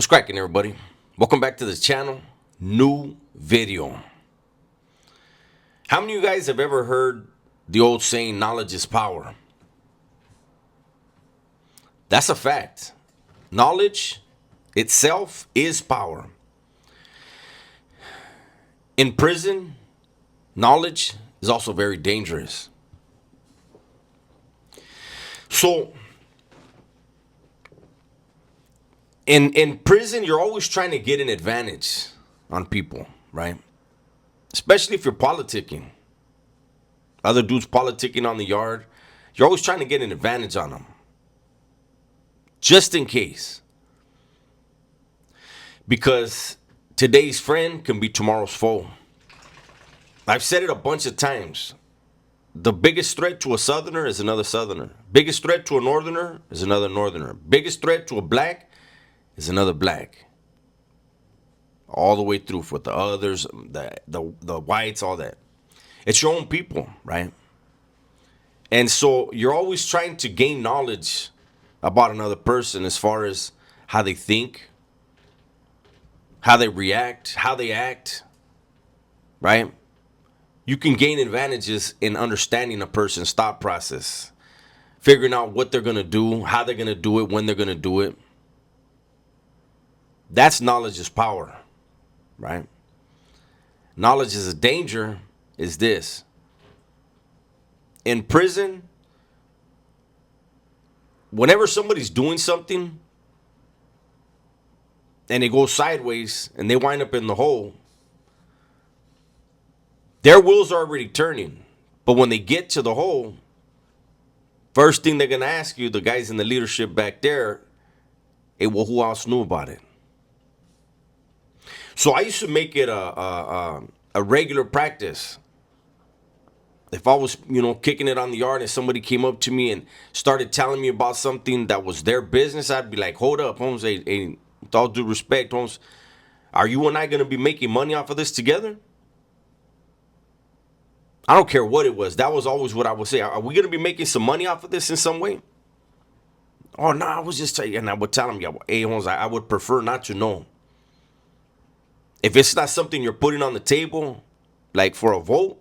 What's cracking, everybody? Welcome back to the channel. New video. How many of you guys have ever heard the old saying, knowledge is power? That's a fact. Knowledge itself is power. In prison, knowledge is also very dangerous. So, in prison, you're always trying to get an advantage on people, right? Especially if you're politicking. Other dudes politicking on the yard. You're always trying to get an advantage on them. Just in case. Because today's friend can be tomorrow's foe. I've said it a bunch of times. The biggest threat to a southerner is another southerner. Biggest threat to a northerner is another northerner. Biggest threat to a black is another black. All the way through with the others, the whites, all that. It's your own people, right? And so you're always trying to gain knowledge about another person as far as how they think, how they react, how they act, right? You can gain advantages in understanding a person's thought process, figuring out what they're going to do, how they're going to do it, when they're going to do it. That's knowledge is power, right? Knowledge is a danger is this. In prison, whenever somebody's doing something and it goes sideways and they wind up in the hole, their wheels are already turning. But when they get to the hole, first thing they're going to ask you, the guys in the leadership back there, hey, well, who else knew about it? So I used to make it a regular practice. If I was, kicking it on the yard and somebody came up to me and started telling me about something that was their business, I'd be like, hold up, Holmes, hey, with all due respect, Holmes, are you and I going to be making money off of this together? I don't care what it was. That was always what I would say. Are we going to be making some money off of this in some way? Oh, no, I was just telling you. And I would tell them, hey, Holmes, I would prefer not to know. If it's not something you're putting on the table, like for a vote,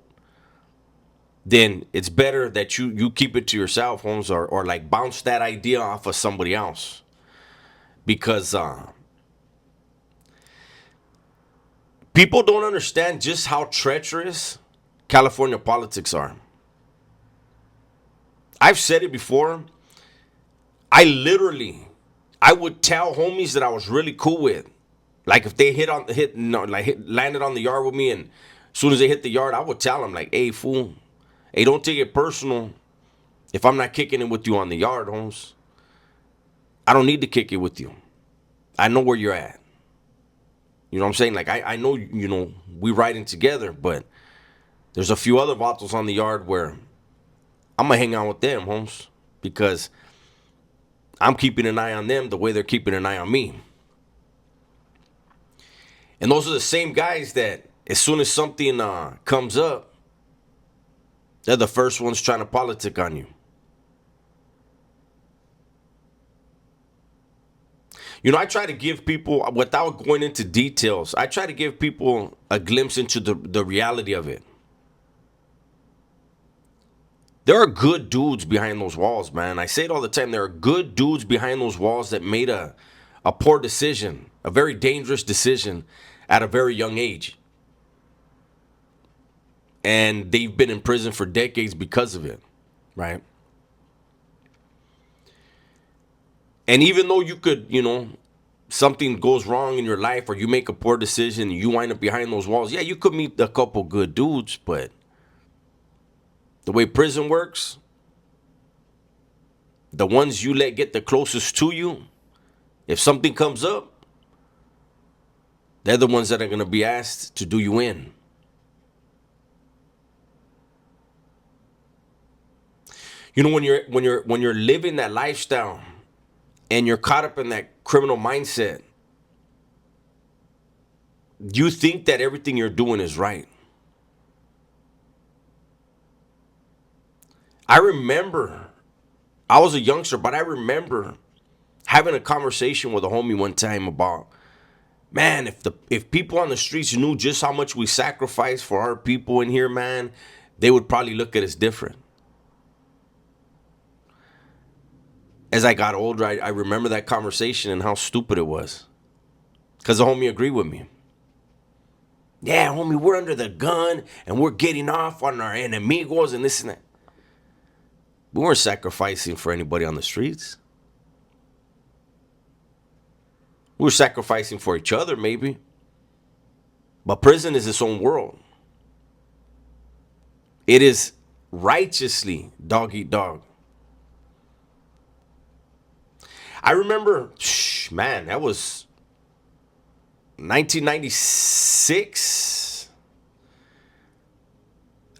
then it's better that you keep it to yourself, Holmes, or like bounce that idea off of somebody else. Because people don't understand just how treacherous California politics are. I've said it before. I would tell homies that I was really cool with. Like if they landed on the yard with me, and as soon as they hit the yard, I would tell them like, hey, fool, hey, don't take it personal if I'm not kicking it with you on the yard, Holmes. I don't need to kick it with you. I know where you're at. You know what I'm saying? Like, I know, we riding together, but there's a few other vatos on the yard where I'm going to hang out with them, Holmes, because I'm keeping an eye on them the way they're keeping an eye on me. And those are the same guys that as soon as something comes up, they're the first ones trying to politic on you. I try to give people, without going into details, I try to give people a glimpse into the reality of it. There are good dudes behind those walls, man. I say it all the time. There are good dudes behind those walls that made a poor decision, a very dangerous decision at a very young age. And they've been in prison for decades because of it, right? And even though you could, something goes wrong in your life or you make a poor decision and you wind up behind those walls, yeah, you could meet a couple good dudes, but the way prison works, the ones you let get the closest to you, if something comes up, they're the ones that are going to be asked to do you in. When you're living that lifestyle and you're caught up in that criminal mindset, you think that everything you're doing is right. I remember, I was a youngster, but I remember having a conversation with a homie one time about, man, if people on the streets knew just how much we sacrifice for our people in here, man, they would probably look at us different. As I got older, I remember that conversation and how stupid it was. Because the homie agreed with me. Yeah, homie, we're under the gun and we're getting off on our enemigos and this and that. We weren't sacrificing for anybody on the streets. We were sacrificing for each other, maybe. But prison is its own world. It is righteously dog eat dog. I remember, man, that was 1996.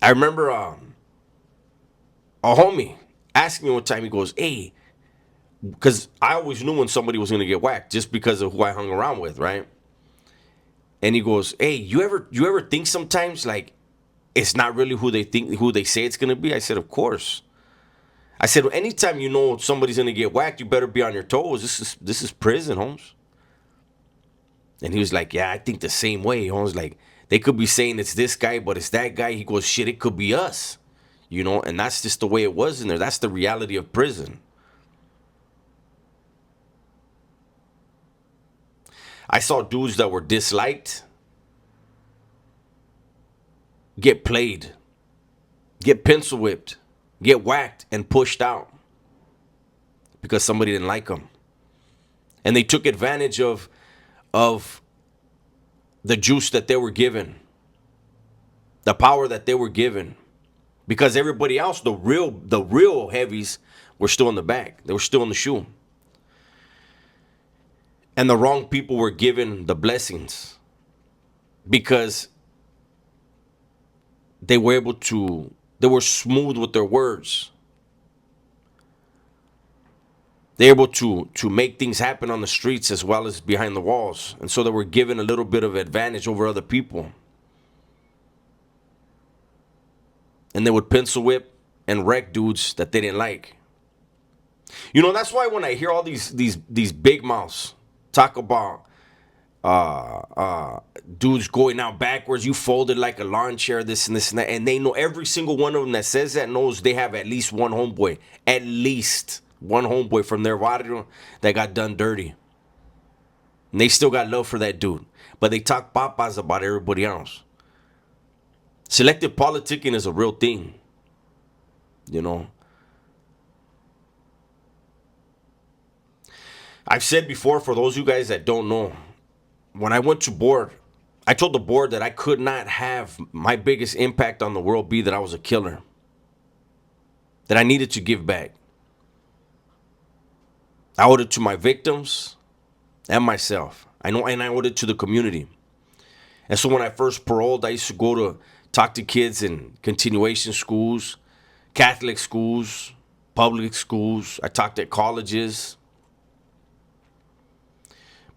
I remember a homie asked me one time, he goes, hey, because I always knew when somebody was going to get whacked just because of who I hung around with, right? And he goes, hey, you ever think sometimes like it's not really who they say it's going to be? I said, of course. I said, well, anytime you know somebody's going to get whacked, you better be on your toes. This is prison, Holmes. And he was like, yeah, I think the same way. Holmes, like, they could be saying it's this guy, but it's that guy. He goes, shit, it could be us. You know, and that's just the way it was in there. That's the reality of prison. I saw dudes that were disliked get played, get pencil whipped, get whacked and pushed out because somebody didn't like them. And they took advantage of the juice that they were given, the power that they were given, because everybody else, the real heavies, were still in the back. They were still in the shoe. And the wrong people were given the blessings because they were smooth with their words. They're able to make things happen on the streets as well as behind the walls. And so they were given a little bit of advantage over other people. And they would pencil whip and wreck dudes that they didn't like. You know, that's why when I hear all these big mouths talk about dudes going out backwards, you folded like a lawn chair, this and this and that, and they know, every single one of them that says that knows they have at least one homeboy, from their barrio that got done dirty. And they still got love for that dude, but they talk papas about everybody else. Selective politicking is a real thing, you know. I've said before, for those of you guys that don't know, when I went to board, I told the board that I could not have my biggest impact on the world be that I was a killer, that I needed to give back. I owed it to my victims and myself. I know, and I owed it to the community. And so when I first paroled, I used to go to talk to kids in continuation schools, Catholic schools, public schools. I talked at colleges.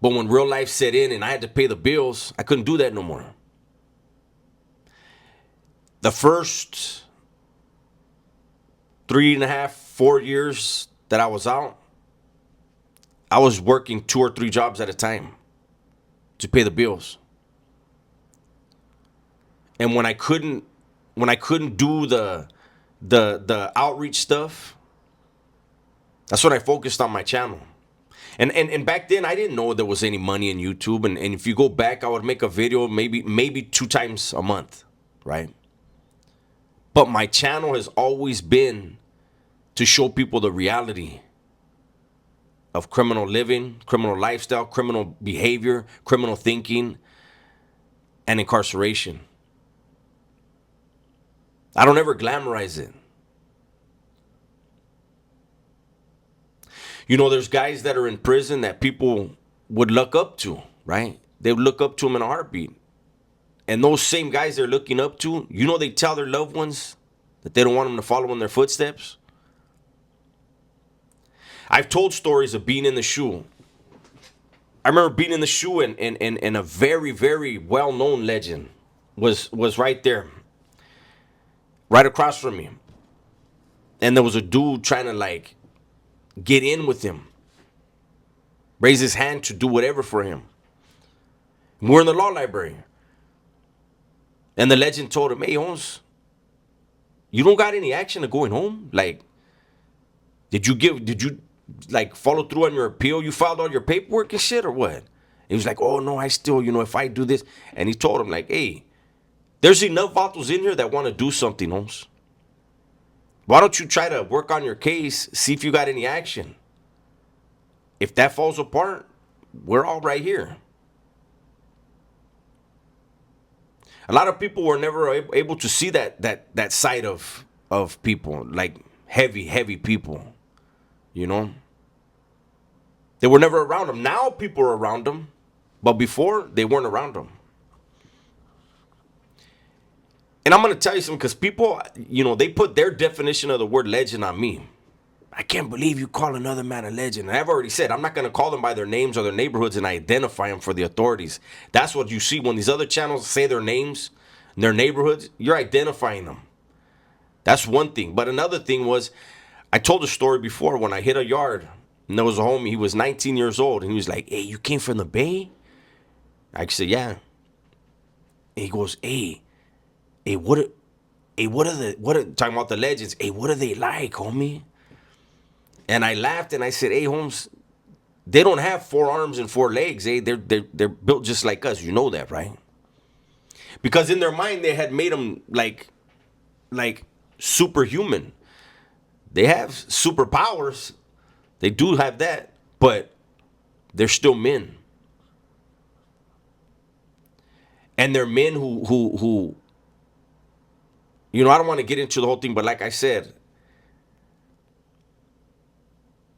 But when real life set in and I had to pay the bills, I couldn't do that no more. The first 3.5, 4 years that I was out, I was working 2 or 3 jobs at a time to pay the bills. And when I couldn't do the outreach stuff, that's when I focused on my channel. And back then I didn't know there was any money in YouTube. And if you go back, I would make a video maybe 2 times a month, right? But my channel has always been to show people the reality of criminal living, criminal lifestyle, criminal behavior, criminal thinking, and incarceration. I don't ever glamorize it. You know, there's guys that are in prison that people would look up to, right? They would look up to them in a heartbeat. And those same guys they're looking up to, you know, they tell their loved ones that they don't want them to follow in their footsteps. I've told stories of being in the shoe. I remember being in the shoe and a very, very well-known legend was right there, right across from me. And there was a dude trying to like get in with him. raise his hand to do whatever for him. We're in the law library. And the legend told him, hey, Holmes, you don't got any action of going home? Like, did you like follow through on your appeal? You filed all your paperwork and shit or what? He was like, oh no, I still, if I do this. And he told him like, hey, there's enough vatos in here that want to do something, Holmes. Why don't you try to work on your case, see if you got any action? If that falls apart, we're all right here. A lot of people were never able to see that side of people, like heavy people, They were never around them. Now people are around them, but before they weren't around them. And I'm going to tell you something, because people, they put their definition of the word legend on me. I can't believe you call another man a legend. And I've already said, I'm not going to call them by their names or their neighborhoods and identify them for the authorities. That's what you see when these other channels say their names and their neighborhoods. You're identifying them. That's one thing. But another thing was, I told a story before when I hit a yard. And there was a homie, he was 19 years old. And he was like, hey, you came from the Bay? I said, yeah. And he goes, hey, what are talking about the legends? Hey, what are they like, homie? And I laughed and I said, hey, Holmes, they don't have 4 arms and 4 legs. They're built just like us. You know that, right? Because in their mind, they had made them like superhuman. They have superpowers. They do have that, but they're still men. And they're men who I don't want to get into the whole thing, but like I said,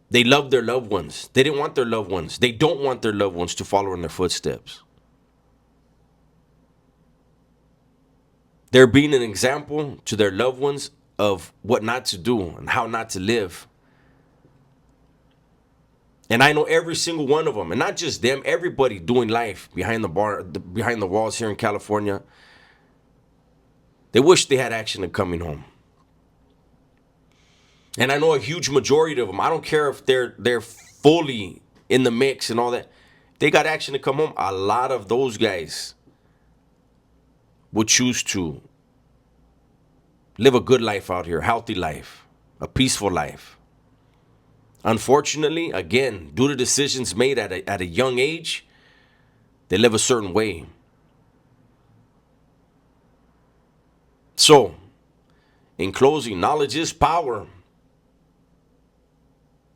they love their loved ones. They didn't want their loved ones. They don't want their loved ones to follow in their footsteps. They're being an example to their loved ones of what not to do and how not to live. And I know every single one of them, and not just them, everybody doing life behind the walls here in California. They wish they had action of coming home. And I know a huge majority of them, I don't care if they're fully in the mix and all that. They got action to come home. A lot of those guys would choose to live a good life out here, healthy life, a peaceful life. Unfortunately, again, due to decisions made at a young age, they live a certain way. So, in closing, knowledge is power.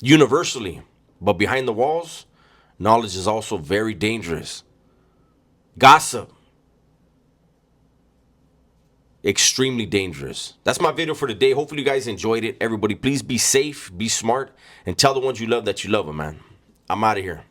Universally, but behind the walls, knowledge is also very dangerous. Gossip, extremely dangerous. That's my video for today. Hopefully you guys enjoyed it. Everybody, please be safe, be smart, and tell the ones you love that you love them, man. I'm out of here.